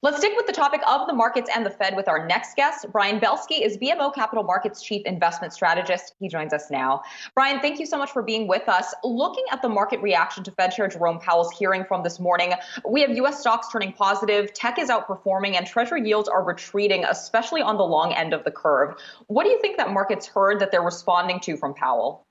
Let's stick with the topic of the markets and the Fed with our next guest. Brian Belski is BMO Capital Markets Chief Investment Strategist. He joins us now. Brian, thank you so much for being with us. Looking at the market reaction to Fed Chair Jerome Powell's hearing from this morning, we have U.S. stocks turning positive, tech is outperforming, and Treasury yields are retreating, especially on the long end of the curve. What do you think that markets heard that they're responding to from Powell?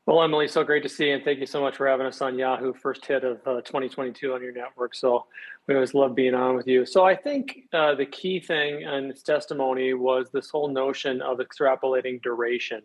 Well, Emily, so great to see you, and thank you so much for having us on Yahoo, first hit of 2022 on your network. So we always love being on with you. So I think the key thing in its testimony was this whole notion of extrapolating duration.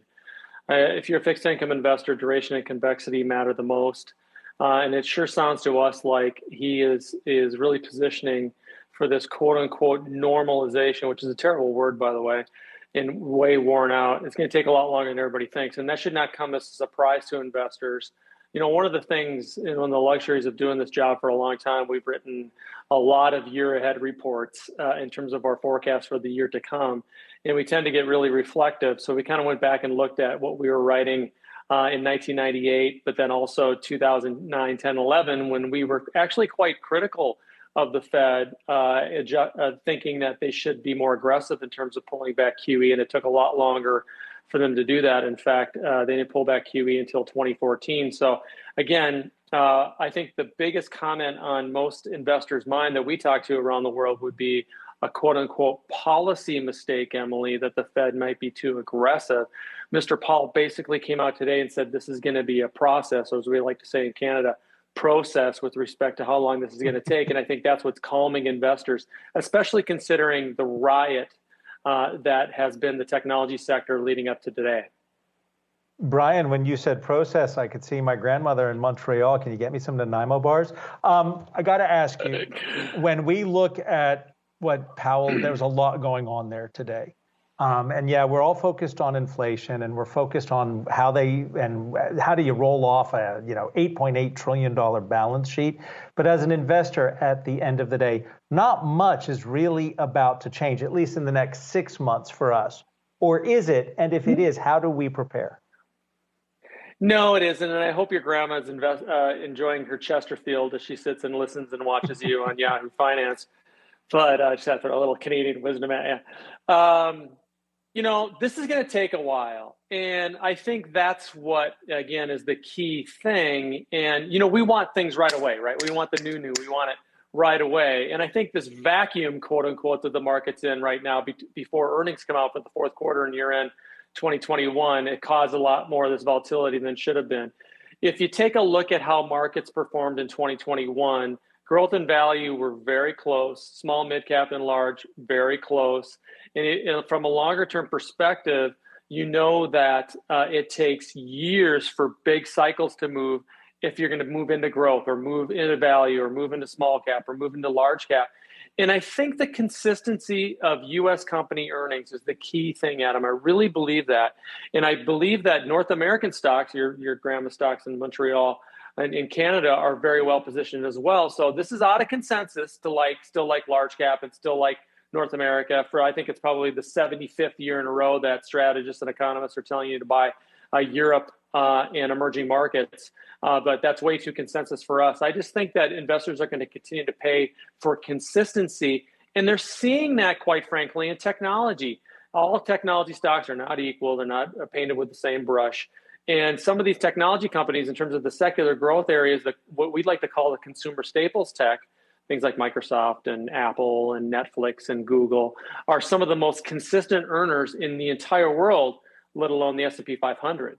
If you're a fixed income investor, duration and convexity matter the most. And it sure sounds to us like he is really positioning for this quote unquote normalization, which is a terrible word, by the way, and way worn out. It's going to take a lot longer than everybody thinks. And that should not come as a surprise to investors. You know, one of the things, one of the luxuries of doing this job for a long time, we've written a lot of year ahead reports in terms of our forecast for the year to come. And we tend to get really reflective. So we kind of went back and looked at what we were writing in 1998, but then also 2009, 10, 11, when we were actually quite critical of the Fed, thinking that they should be more aggressive in terms of pulling back QE, and it took a lot longer for them to do that. In fact, they didn't pull back QE until 2014. So again, I think the biggest comment on most investors' mind that we talk to around the world would be a quote unquote policy mistake, Emily, that the Fed might be too aggressive. Mr. Powell basically came out today and said this is going to be a process, or as we like to say in Canada, process with respect to how long this is going to take. And I think that's what's calming investors, especially considering the riot that has been the technology sector leading up to today. Brian, when you said process, I could see my grandmother in Montreal. Can you get me some Nanaimo bars? I got to ask you, when we look at what Powell, there's a lot going on there today. And yeah, we're all focused on inflation, and we're focused on how do you roll off a $8.8 trillion balance sheet. But as an investor, at the end of the day, not much is really about to change, at least in the next 6 months for us. Or is it? And if it is, how do we prepare? No, it isn't. And I hope your grandma's enjoying her Chesterfield as she sits and listens and watches you on Yahoo Finance. But I just have to put a little Canadian wisdom at you. This is going to take a while. And I think that's what, again, is the key thing. And, we want things right away, right? We want the new. We want it right away. And I think this vacuum, quote unquote, that the market's in right now before earnings come out for the fourth quarter and year end 2021, it caused a lot more of this volatility than should have been. If you take a look at how markets performed in 2021, growth and value were very close. Small, mid cap, and large, very close. And from a longer term perspective, you know that it takes years for big cycles to move if you're going to move into growth or move into value or move into small cap or move into large cap. And I think the consistency of U.S. company earnings is the key thing, Adam. I really believe that. And I believe that North American stocks, your grandma stocks in Montreal, and in Canada are very well positioned as well. So this is out of consensus to still like large cap and still like North America for, I think it's probably the 75th year in a row that strategists and economists are telling you to buy Europe and emerging markets. But that's way too consensus for us. I just think that investors are going to continue to pay for consistency. And they're seeing that, quite frankly, in technology. All technology stocks are not equal. They're not painted with the same brush. And some of these technology companies, in terms of the secular growth areas, what we'd like to call the consumer staples tech, things like Microsoft and Apple and Netflix and Google, are some of the most consistent earners in the entire world, let alone the S&P 500.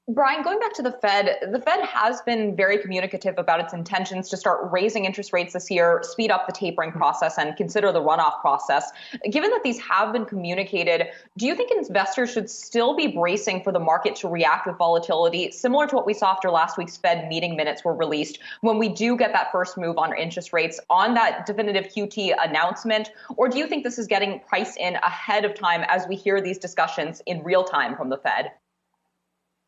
Brian, going back to the Fed has been very communicative about its intentions to start raising interest rates this year, speed up the tapering process, and consider the runoff process. Given that these have been communicated, do you think investors should still be bracing for the market to react with volatility, similar to what we saw after last week's Fed meeting minutes were released, when we do get that first move on interest rates on that definitive QT announcement? Or do you think this is getting priced in ahead of time as we hear these discussions in real time from the Fed?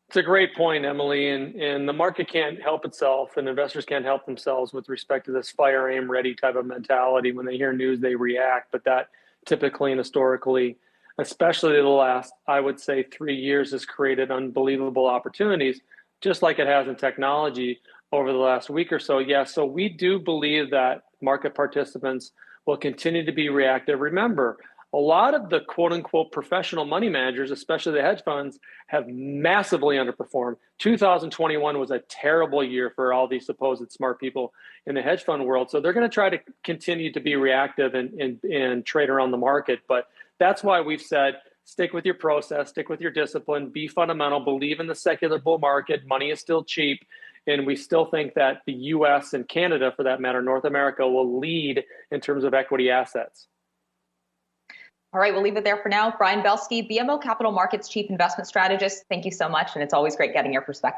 It's a great point, Emily, and the market can't help itself, and investors can't help themselves with respect to this fire, aim, ready type of mentality. When they hear news, they react, but that typically and historically, especially the last, I would say, 3 years, has created unbelievable opportunities. just like it has in technology over the last week or so. Yeah, so we do believe that market participants will continue to be reactive. Remember, a lot of the quote unquote professional money managers, especially the hedge funds, have massively underperformed. 2021 was a terrible year for all these supposed smart people in the hedge fund world. So they're going to try to continue to be reactive and trade around the market. But that's why we've said, stick with your process, stick with your discipline, be fundamental, believe in the secular bull market. Money is still cheap. And we still think that the US and Canada, for that matter, North America, will lead in terms of equity assets. All right, we'll leave it there for now. Brian Belski, BMO Capital Markets Chief Investment Strategist, thank you so much. And it's always great getting your perspective.